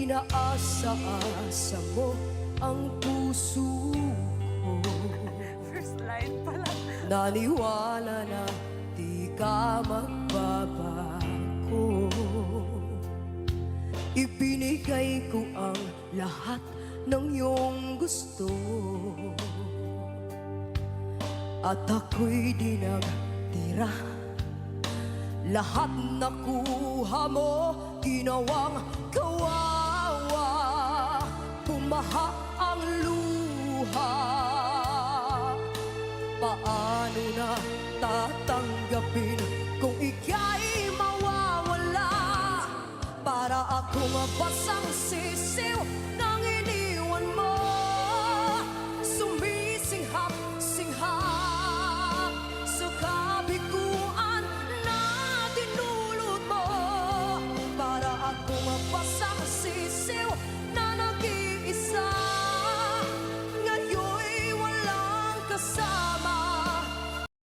Pinaasa-asa mo ang puso ko. First line pala. Naniwala na di ka magbabago. Ibinigay ko ang lahat ng iyong gusto, at ako'y di nagtira. Lahat nakuha mo, ginawang kawawa. Pumaha ang luha. Paano na tatanggapin kung ika'y mawawala? Para akong basang sisiw nang iniwan mo. Sumisinghap-singhap sa kabiguan na dinulot mo. Para akong basang sisiw